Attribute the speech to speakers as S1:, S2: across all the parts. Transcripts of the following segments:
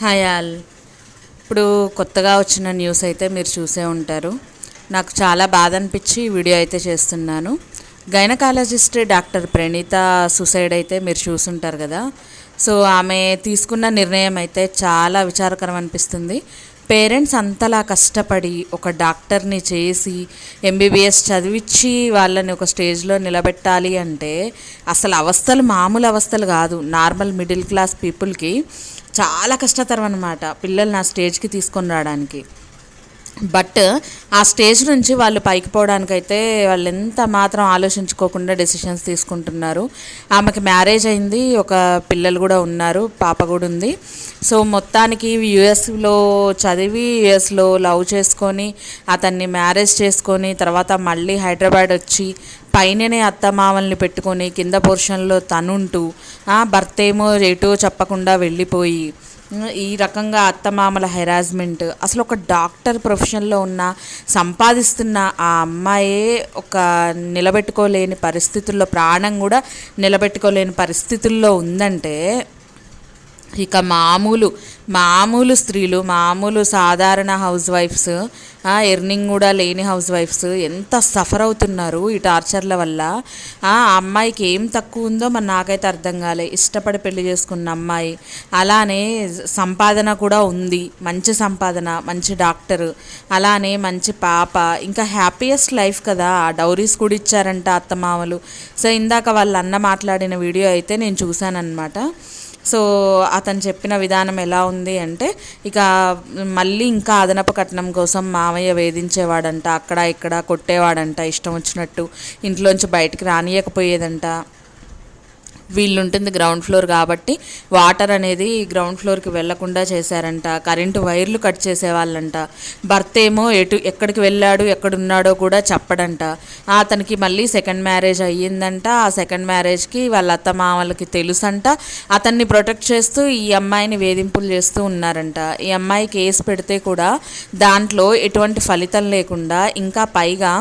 S1: Hi all. ఇప్పుడు కొత్తగా వచ్చిన న్యూస్ అయితే మీరు చూసే ఉంటారు. నాకు చాలా బాధ అనిపించి ఈ వీడియో అయితే చేస్తున్నాను. గైనకాలజిస్ట్ డాక్టర్ ప్రణీత సూసైడ్ అయితే మీరు చూసుంటారు కదా. సో ఆమె తీసుకున్న నిర్ణయం అయితే చాలా విచారకరం అనిపిస్తుంది. పేరెంట్స్ అంతలా కష్టపడి ఒక డాక్టర్ని చేసి ఎంబీబీఎస్ చదివించి వాళ్ళని ఒక స్టేజ్లో నిలబెట్టాలి అంటే అసలు అవస్థలు మామూలు అవస్థలు కాదు. నార్మల్ మిడిల్ క్లాస్ పీపుల్కి చాలా కష్టతరం అన్నమాట పిల్లల్ని ఆ స్టేజ్కి తీసుకొని రావడానికి. బట్ ఆ స్టేజ్ నుంచి వాళ్ళు పైకి పోవడానికైతే వాళ్ళు ఎంత మాత్రం ఆలోచించుకోకుండా డెసిషన్స్ తీసుకుంటున్నారు. ఆమెకి మ్యారేజ్ అయింది, ఒక పిల్లలు కూడా ఉన్నారు, పాప కూడా ఉంది. సో మొత్తానికి యుఎస్లో చదివి యుఎస్లో లవ్ చేసుకొని అతన్ని మ్యారేజ్ చేసుకొని తర్వాత మళ్ళీ హైదరాబాద్ వచ్చి పైననే అత్తమామల్ని పెట్టుకొని కింద పోర్షన్లో తనుంటూ భర్త ఏమో ఎటో చెప్పకుండా వెళ్ళిపోయి ఈ రకంగా అత్తమామల హెరాస్మెంట్. అసలు ఒక డాక్టర్ ప్రొఫెషన్లో ఉన్న సంపాదిస్తున్న ఆ అమ్మాయే ఒక నిలబెట్టుకోలేని పరిస్థితుల్లో, ప్రాణం కూడా నిలబెట్టుకోలేని పరిస్థితుల్లో ఉందంటే ఇక మామూలు స్త్రీలు, మామూలు సాధారణ హౌస్ వైఫ్స్, ఎర్నింగ్ కూడా లేని హౌస్ వైఫ్స్ ఎంత సఫర్ అవుతున్నారు ఈ టార్చర్ల వల్ల. ఆ అమ్మాయికి ఏం తక్కువ ఉందో మరి నాకైతే అర్థం కాలే. ఇష్టపడి పెళ్లి చేసుకున్న అమ్మాయి, అలానే సంపాదన కూడా ఉంది, మంచి సంపాదన, మంచి డాక్టరు, అలానే మంచి పాప, ఇంకా హ్యాపీయెస్ట్ లైఫ్ కదా. డౌరీస్ కూడా ఇచ్చారంట అత్తమామలు. సో ఇందాక వాళ్ళ అన్న మాట్లాడిన వీడియో అయితే నేను చూశానన్నమాట. సో అతను చెప్పిన విధానం ఎలా ఉంది అంటే, ఇక మళ్ళీ ఇంకా అదనపు కట్నం కోసం మామయ్య వేధించేవాడంట, అక్కడ ఇక్కడ కొట్టేవాడంట, ఇష్టం వచ్చినట్టు ఇంట్లోంచి బయటికి రానియకపోయేదంట. వీళ్ళుంటుంది గ్రౌండ్ ఫ్లోర్ కాబట్టి వాటర్ అనేది గ్రౌండ్ ఫ్లోర్కి వెళ్లకుండా చేశారంట. కరెంటు వైర్లు కట్ చేసేవాళ్ళంట. భర్త ఏమో ఎక్కడికి వెళ్ళాడు, ఎక్కడున్నాడో కూడా చెప్పడంట. అతనికి మళ్ళీ సెకండ్ మ్యారేజ్ అయ్యిందంట. ఆ సెకండ్ మ్యారేజ్కి వాళ్ళ అత్తమామలకి తెలుసంట. అతన్ని ప్రొటెక్ట్ చేస్తూ ఈ అమ్మాయిని వేధింపులు చేస్తూ ఉన్నారంట. ఈ అమ్మాయి కేసు పెడితే కూడా దాంట్లో ఎటువంటి ఫలితం లేకుండా ఇంకా పైగా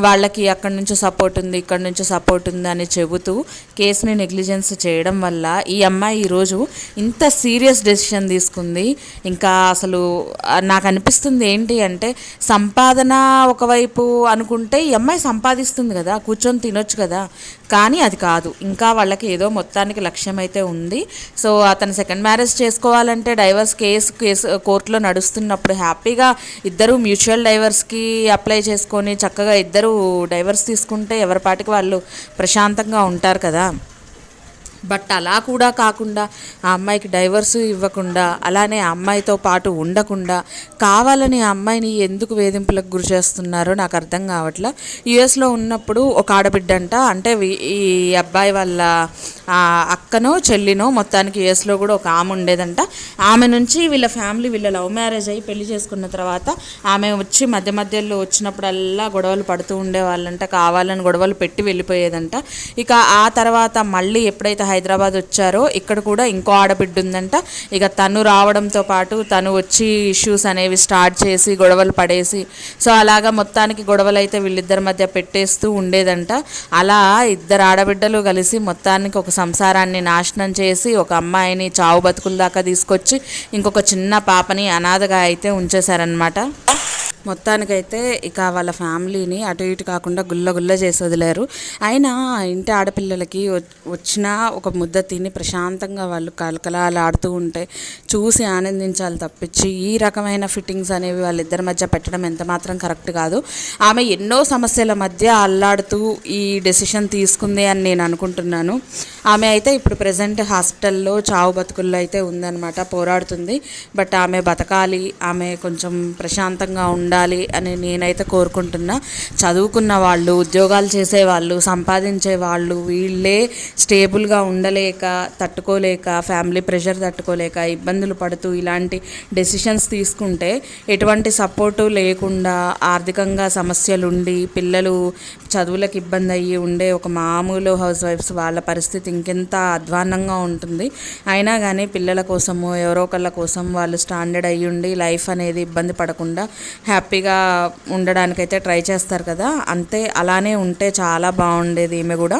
S1: వాళ్ళకి అక్కడి నుంచి సపోర్ట్ ఉంది, ఇక్కడి నుంచి సపోర్ట్ ఉంది అని చెబుతూ కేసుని నెగ్లిజెన్స్ చేయడం వల్ల ఈ అమ్మాయి ఈరోజు ఇంత సీరియస్ డెసిషన్ తీసుకుంది. ఇంకా అసలు నాకు అనిపిస్తుంది ఏంటి అంటే, సంపాదన ఒకవైపు అనుకుంటే ఈ అమ్మాయి సంపాదిస్తుంది కదా, కూర్చొని తినొచ్చు కదా, కానీ అది కాదు. ఇంకా వాళ్ళకి ఏదో మొత్తానికి లక్ష్యం అయితే ఉంది. సో అతను సెకండ్ మ్యారేజ్ చేసుకోవాలంటే డైవర్స్ కేసు కోర్టులో నడుస్తున్నప్పుడు హ్యాపీగా ఇద్దరు మ్యూచువల్ డైవర్స్కి అప్లై చేసుకొని చక్కగా ఇద్దరు డైవర్స్ తీసుకుంటే ఎవరి పాటికి వాళ్ళు ప్రశాంతంగా ఉంటారు కదా. బట్ అలా కూడా కాకుండా ఆ అమ్మాయికి డైవర్సు ఇవ్వకుండా, అలానే ఆ అమ్మాయితో పాటు ఉండకుండా కావాలని ఆ అమ్మాయిని ఎందుకు వేధింపులకు గురి చేస్తున్నారో నాకు అర్థం కావట్లా. యుఎస్లో ఉన్నప్పుడు ఒక ఆడబిడ్డంట, అంటే ఈ అబ్బాయి వాళ్ళ అక్కనో చెల్లినో మొత్తానికి యుఎస్లో కూడా ఒక ఆమె ఉండేదంట. ఆమె నుంచి వీళ్ళ ఫ్యామిలీ, వీళ్ళ లవ్ మ్యారేజ్ అయ్యి పెళ్లి చేసుకున్న తర్వాత ఆమె వచ్చి మధ్యలో వచ్చినప్పుడల్లా గొడవలు పడుతూ ఉండేవాళ్ళంట. కావాలని గొడవలు పెట్టి వెళ్ళిపోయేదంట. ఇక ఆ తర్వాత మళ్ళీ ఎప్పుడైతే హైదరాబాద్ వచ్చారో ఇక్కడ కూడా ఇంకో ఆడబిడ్డ ఉందంట. ఇక తను రావడంతో పాటు తను వచ్చి ఇష్యూస్ అనేవి స్టార్ట్ చేసి గొడవలు పడేసి, సో అలాగా మొత్తానికి గొడవలు అయితే వీళ్ళిద్దరి మధ్య పెట్టేస్తూ ఉండేదంట. అలా ఇద్దరు ఆడబిడ్డలు కలిసి మొత్తానికి ఒక సంసారాన్ని నాశనం చేసి ఒక అమ్మాయిని చావు బతుకుల దాకా తీసుకొచ్చి ఇంకొక చిన్న పాపని అనాథగా అయితే ఉంచేశారనమాట. మొత్తానికైతే ఇక వాళ్ళ ఫ్యామిలీని అటు ఇటు కాకుండా గుల్ల చేసి వదిలేరు. అయినా ఇంటి ఆడపిల్లలకి వచ్చిన ఒక ముద్ద తిని ప్రశాంతంగా వాళ్ళు కలకలాడుతూ ఉంటే చూసి ఆనందించాలి తప్పించి ఈ రకమైన ఫిట్టింగ్స్ అనేవి వాళ్ళిద్దరి మధ్య పెట్టడం ఎంత మాత్రం కరెక్ట్ కాదు. ఆమె ఎన్నో సమస్యల మధ్య అల్లాడుతూ ఈ డెసిషన్ తీసుకుంది అని నేను అనుకుంటున్నాను. ఆమె అయితే ఇప్పుడు ప్రజెంట్ హాస్పిటల్లో చావు బతుకుల్లో అయితే ఉందన్నమాట, పోరాడుతుంది. బట్ ఆమె బతకాలి, ఆమె కొంచెం ప్రశాంతంగా ఉండాలి అని నేనైతే కోరుకుంటున్నా. చదువుకున్న వాళ్ళు, ఉద్యోగాలు చేసేవాళ్ళు, సంపాదించే వాళ్ళు, వీళ్ళే స్టేబుల్గా ఉండలేక, తట్టుకోలేక, ఫ్యామిలీ ప్రెషర్ తట్టుకోలేక ఇబ్బందులు పడుతూ ఇలాంటి డెసిషన్స్ తీసుకుంటే ఎటువంటి సపోర్టు లేకుండా ఆర్థికంగా సమస్యలుండి పిల్లలు చదువులకు ఇబ్బంది అయ్యి ఉండే ఒక మామూలు హౌస్ వైఫ్స్ వాళ్ళ పరిస్థితి ఇంకెంత అధ్వాన్నంగా ఉంటుంది. అయినా కానీ పిల్లల కోసము ఎవరో ఒకళ్ళ కోసం వాళ్ళు స్టాండర్డ్ అయ్యి ఉండి లైఫ్ అనేది ఇబ్బంది పడకుండా హ్యాపీగా ఉండడానికైతే ట్రై చేస్తారు కదా. అంతే, అలానే ఉంటే చాలా బాగుండేది ఈమె కూడా.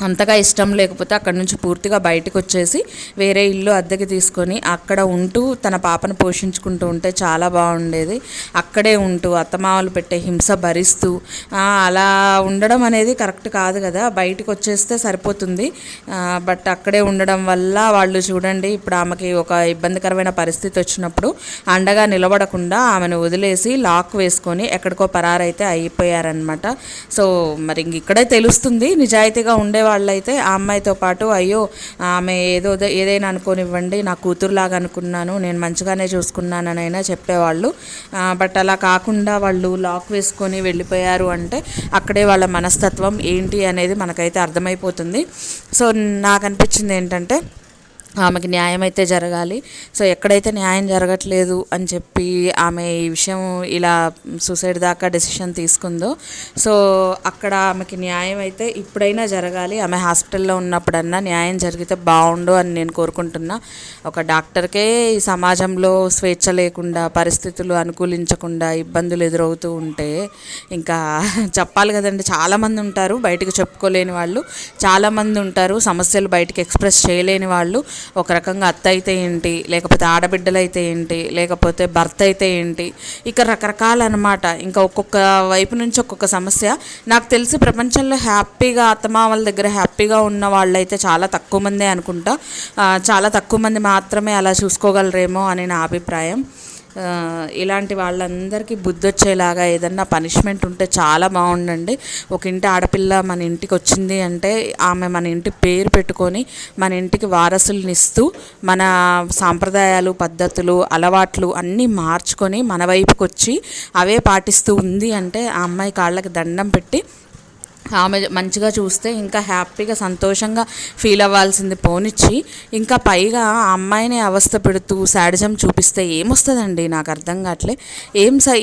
S1: అంతగా ఇష్టం లేకపోతే అక్కడ నుంచి పూర్తిగా బయటకు వచ్చేసి వేరే ఇల్లు అద్దెకి తీసుకొని అక్కడ ఉంటూ తన పాపను పోషించుకుంటూ ఉంటే చాలా బాగుండేది. అక్కడే ఉంటూ అత్తమామలు పెట్టే హింస భరిస్తూ అలా ఉండడం అనేది కరెక్ట్ కాదు కదా, బయటకు వచ్చేస్తే సరిపోతుంది. బట్ అక్కడే ఉండడం వల్ల వాళ్ళు చూడండి, ఇప్పుడు ఆమెకి ఒక ఇబ్బందికరమైన పరిస్థితి వచ్చినప్పుడు అండగా నిలబడకుండా ఆమెను వదిలేసి లాక్ వేసుకొని ఎక్కడికో పరారైతే అయిపోయారనమాట. సో మరి ఇక్కడే తెలుస్తుంది, నిజాయితీగా ఉండే వాళ్ళైతే ఆ అమ్మాయితో పాటు అయ్యో ఆమె ఏదైనా అనుకోనివ్వండి, నా కూతురులాగా అనుకున్నాను, నేను మంచిగానే చూసుకున్నాననైనా చెప్పేవాళ్ళు. బట్ అలా కాకుండా వాళ్ళు లాక్ వేసుకొని వెళ్ళిపోయారు అంటే అక్కడే వాళ్ళ మనస్తత్వం ఏంటి అనేది మనకైతే అర్థమైపోతుంది. సో నాకు అనిపించింది ఏంటంటే ఆమెకి న్యాయం అయితే జరగాలి. సో ఎక్కడైతే న్యాయం జరగట్లేదు అని చెప్పి ఆమె ఈ విషయం ఇలా సూసైడ్ దాకా డెసిషన్ తీసుకుందో, సో అక్కడ ఆమెకి న్యాయం అయితే ఇప్పుడైనా జరగాలి. ఆమె హాస్పిటల్లో ఉన్నప్పుడన్నా న్యాయం జరిగితే బాగుండు అని నేను కోరుకుంటున్నా. ఒక డాక్టర్కే ఈ సమాజంలో స్వేచ్ఛ లేకుండా, పరిస్థితులు అనుకూలించకుండా ఇబ్బందులు ఎదురవుతూ ఉంటే ఇంకా చెప్పాలి కదండి. చాలామంది ఉంటారు బయటకు చెప్పుకోలేని వాళ్ళు, చాలామంది ఉంటారు సమస్యలు బయటకు ఎక్స్ప్రెస్ చేయలేని వాళ్ళు. ఒక రకంగా అత్త అయితే ఏంటి, లేకపోతే ఆడబిడ్డలు అయితే ఏంటి, లేకపోతే భర్త అయితే ఏంటి, ఇక రకరకాలన్నమాట. ఇంకా ఒక్కొక్క వైపు నుంచి ఒక్కొక్క సమస్య. నాకు తెలిసి ప్రపంచంలో హ్యాపీగా అత్తమామల దగ్గర హ్యాపీగా ఉన్న వాళ్ళైతే చాలా తక్కువ మందే అనుకుంటా. చాలా తక్కువ మంది మాత్రమే అలా చూసుకోగలరేమో అని నా అభిప్రాయం. ఇలాంటి వాళ్ళందరికీ బుద్ధి వచ్చేలాగా ఏదన్నా పనిష్మెంట్ ఉంటే చాలా బాగుండండి. ఒక ఇంటి ఆడపిల్ల మన ఇంటికి వచ్చింది అంటే ఆమె మన ఇంటి పేరు పెట్టుకొని మన ఇంటికి వారసుల్ని ఇస్తూ మన సాంప్రదాయాలు, పద్ధతులు, అలవాట్లు అన్నీ మార్చుకొని మన వైపుకి వచ్చి అవే పాటిస్తూ ఉంది అంటే ఆ అమ్మాయి కాళ్ళకి దండం పెట్టి ఆమె మంచిగా చూస్తే ఇంకా హ్యాపీగా సంతోషంగా ఫీల్ అవ్వాల్సింది పోనిచ్చి ఇంకా పైగా ఆ అమ్మాయిని అవస్థ పెడుతూ శాడిజం చూపిస్తే ఏమొస్తుందండి? నాకు అర్థం కావట్లే.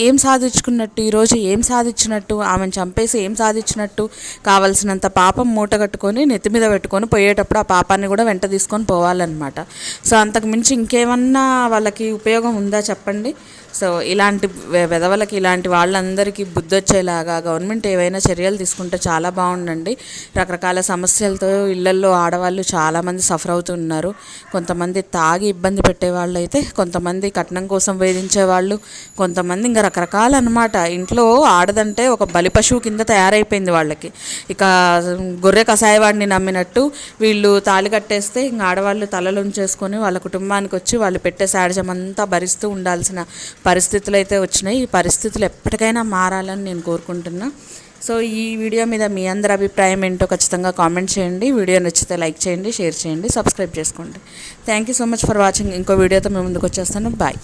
S1: ఏం సాధించుకున్నట్టు, ఈరోజు ఏం సాధించినట్టు, ఆమెను చంపేసి ఏం సాధించినట్టు? కావలసినంత పాపం మూట కట్టుకొని నెత్తి మీద పెట్టుకొని పోయేటప్పుడు ఆ పాపాన్ని కూడా వెంట తీసుకొని పోవాలన్నమాట. సో అంతకు మించి ఇంకేమన్నా వాళ్ళకి ఉపయోగం ఉందా చెప్పండి? సో ఇలాంటి వెధవలకి, ఇలాంటి వాళ్ళందరికీ బుద్ధి వచ్చేలాగా గవర్నమెంట్ ఏవైనా చర్యలు తీసుకుంటే చాలా బాగుండండి. రకరకాల సమస్యలతో ఇళ్లల్లో ఆడవాళ్ళు చాలామంది సఫర్ అవుతున్నారు. కొంతమంది తాగి ఇబ్బంది పెట్టేవాళ్ళు అయితే, కొంతమంది కట్నం కోసం వేధించేవాళ్ళు, కొంతమంది ఇంకా రకరకాలు అనమాట. ఇంట్లో ఆడదంటే ఒక బలి పశువు కింద తయారైపోయింది వాళ్ళకి. ఇక గొర్రె కషాయవాడిని నమ్మినట్టు వీళ్ళు తాళి కట్టేస్తే ఇంక ఆడవాళ్ళు తలలుంచేసుకొని వాళ్ళ కుటుంబానికి వచ్చి వాళ్ళు పెట్టే శాడిజం అంతా భరిస్తూ ఉండాల్సిన పరిస్థితులు అయితే వచ్చినాయి. ఈ పరిస్థితులు ఎప్పటికైనా మారాలని నేను కోరుకుంటున్నా. సో ఈ వీడియో మీద మీ అందరి అభిప్రాయం ఏంటో ఖచ్చితంగా కామెంట్ చేయండి. వీడియో నచ్చితే లైక్ చేయండి, షేర్ చేయండి, సబ్స్క్రైబ్ చేసుకోండి. Thank you so much for watching. ఇంకో వీడియోతో మేము ముందుకు వచ్చేస్తాను. బాయ్.